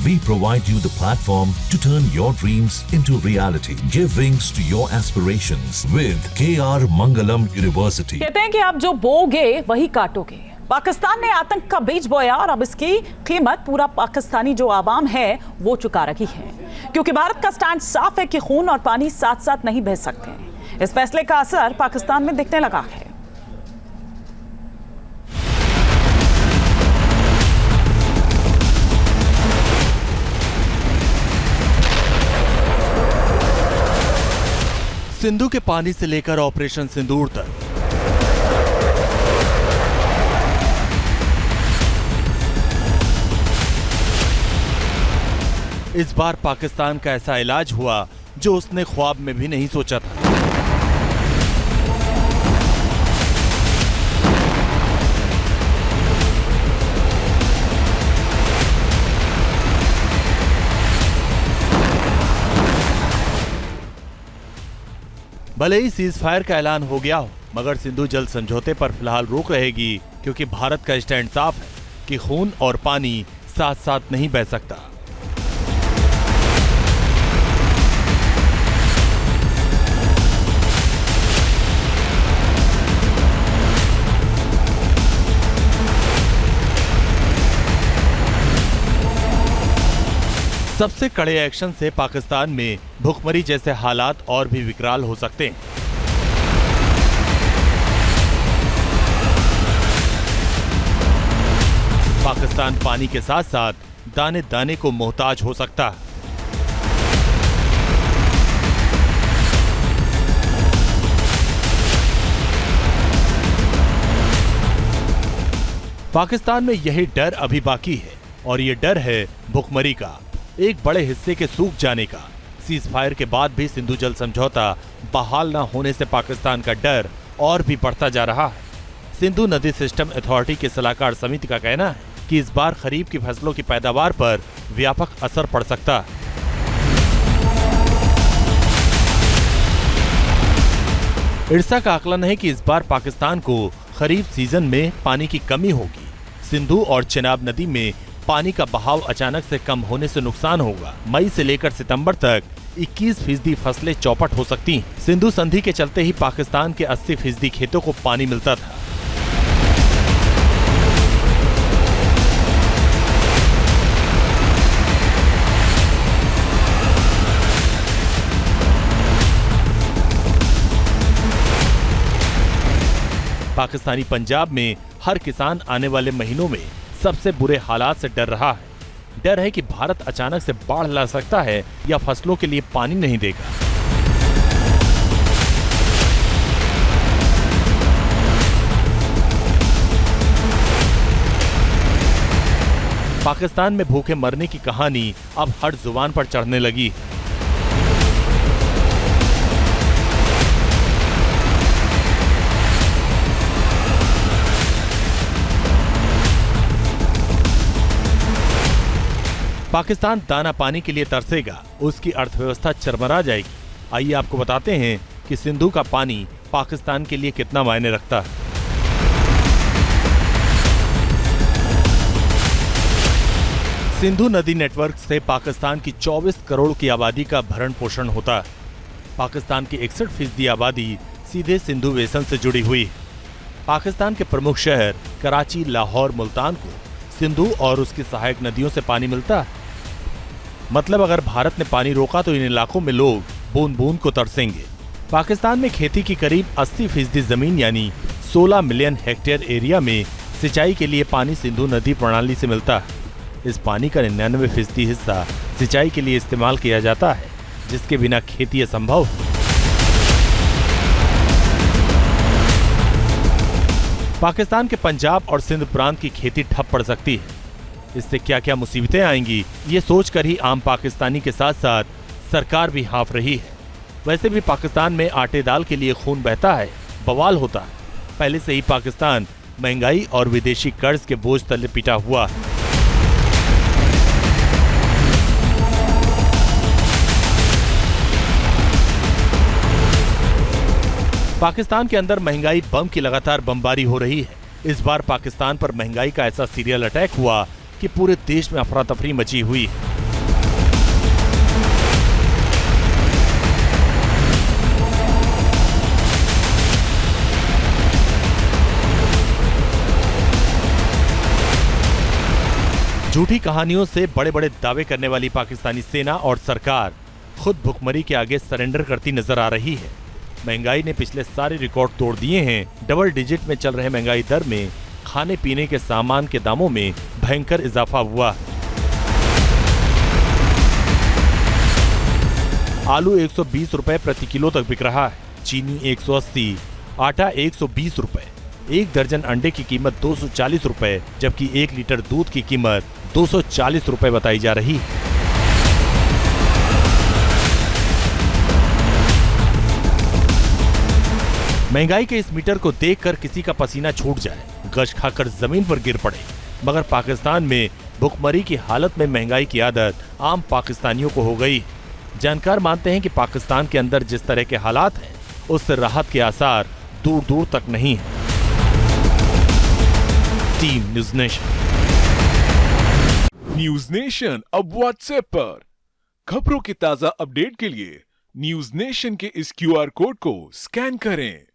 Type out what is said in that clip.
We provide you the platform to turn your dreams into reality. Give wings to your aspirations with KR Mangalam University. कहते हैं कि आप जो बोगे वही काटोगे। पाकिस्तान ने आतंक का बीज बोया और अब इसकी कीमत पूरा पाकिस्तानी जो आवाम है वो चुका रही है, क्योंकि भारत का स्टैंड साफ है कि खून और पानी साथ साथ नहीं बह सकते। इस फैसले का असर पाकिस्तान में दिखने लगा है। सिंधु के पानी से लेकर ऑपरेशन सिंदूर तक इस बार पाकिस्तान का ऐसा इलाज हुआ जो उसने ख्वाब में भी नहीं सोचा था। भले ही सीज फायर का ऐलान हो गया हो, मगर सिंधु जल समझौते पर फिलहाल रोक रहेगी, क्योंकि भारत का स्टैंड साफ है कि खून और पानी साथ साथ नहीं बह सकता। सबसे कड़े एक्शन से पाकिस्तान में भुखमरी जैसे हालात और भी विकराल हो सकते हैं। पाकिस्तान पानी के साथ साथ दाने दाने को मोहताज हो सकता है। पाकिस्तान में यही डर अभी बाकी है, और ये डर है भुखमरी का, एक बड़े हिस्से के सूख जाने का। सीज फायर के बाद भी सिंधु जल समझौता बहाल न होने से पाकिस्तान का डर और भी बढ़ता जा रहा है। सिंधु नदी सिस्टम अथॉरिटी के सलाहकार समिति का कहना है कि इस बार खरीफ की फसलों की पैदावार पर व्यापक असर पड़ सकता है। इरसा का आकलन है कि इस बार पाकिस्तान को खरीफ सीजन में पानी की कमी होगी। सिंधु और चेनाब नदी में पानी का बहाव अचानक से कम होने से नुकसान होगा। मई से लेकर सितंबर तक 21% फसलें चौपट हो सकती हैं। सिंधु संधि के चलते ही पाकिस्तान के 80% खेतों को पानी मिलता था। पाकिस्तानी पंजाब में हर किसान आने वाले महीनों में सबसे बुरे हालात से डर रहा है। डर है कि भारत अचानक से बाढ़ ला सकता है या फसलों के लिए पानी नहीं देगा। पाकिस्तान में भूखे मरने की कहानी अब हर जुबान पर चढ़ने लगी है। पाकिस्तान दाना पानी के लिए तरसेगा, उसकी अर्थव्यवस्था चरमरा जाएगी। आइए आपको बताते हैं कि सिंधु का पानी पाकिस्तान के लिए कितना मायने रखता है। सिंधु नदी नेटवर्क से पाकिस्तान की 24 करोड़ की आबादी का भरण पोषण होता है। पाकिस्तान की 61% आबादी सीधे सिंधु बेसिन से जुड़ी हुई है। पाकिस्तान के प्रमुख शहर कराची, लाहौर, मुल्तान को सिंधु और उसकी सहायक नदियों से पानी मिलता है। मतलब अगर भारत ने पानी रोका तो इन इलाकों में लोग बूंद बूंद को तरसेंगे। पाकिस्तान में खेती की करीब 80% जमीन यानी 16 मिलियन हेक्टेयर एरिया में सिंचाई के लिए पानी सिंधु नदी प्रणाली से मिलता है। इस पानी का 99% हिस्सा सिंचाई के लिए इस्तेमाल किया जाता है, जिसके बिना खेती असंभव है। पाकिस्तान के पंजाब और सिंध प्रांत की खेती ठप पड़ सकती है। इससे क्या क्या मुसीबतें आएंगी, ये सोचकर ही आम पाकिस्तानी के साथ साथ सरकार भी हाँफ रही है। वैसे भी पाकिस्तान में आटे दाल के लिए खून बहता है, बवाल होता है। पहले से ही पाकिस्तान महंगाई और विदेशी कर्ज के बोझ तले पिटा हुआ है। पाकिस्तान के अंदर महंगाई बम की लगातार बमबारी हो रही है। इस बार पाकिस्तान पर महंगाई का ऐसा सीरियल अटैक हुआ कि पूरे देश में अफरा तफरी मची हुई है। झूठी कहानियों से बड़े बड़े दावे करने वाली पाकिस्तानी सेना और सरकार खुद भुखमरी के आगे सरेंडर करती नजर आ रही है। महंगाई ने पिछले सारे रिकॉर्ड तोड़ दिए हैं। डबल डिजिट में चल रहे महंगाई दर में खाने पीने के सामान के दामों में भयंकर इजाफा हुआ। आलू 120 रुपए प्रति किलो तक बिक रहा है, चीनी 180, आटा 120 रुपए, एक दर्जन अंडे की कीमत 240 रुपए, जबकि 1 लीटर दूध की कीमत 240 रुपए बताई जा रही है। महंगाई के इस मीटर को देखकर किसी का पसीना छूट जाए, गश खाकर जमीन पर गिर पड़े। मगर पाकिस्तान में भुखमरी की हालत में महंगाई की आदत आम पाकिस्तानियों को हो गई। जानकार मानते हैं कि पाकिस्तान के अंदर जिस तरह के हालात हैं, उससे राहत के आसार दूर दूर तक नहीं है। Team news nation. News nation अब व्हाट्सएप पर खबरों की ताजा अपडेट के लिए न्यूज़ नेशन के इस QR कोड को स्कैन करें।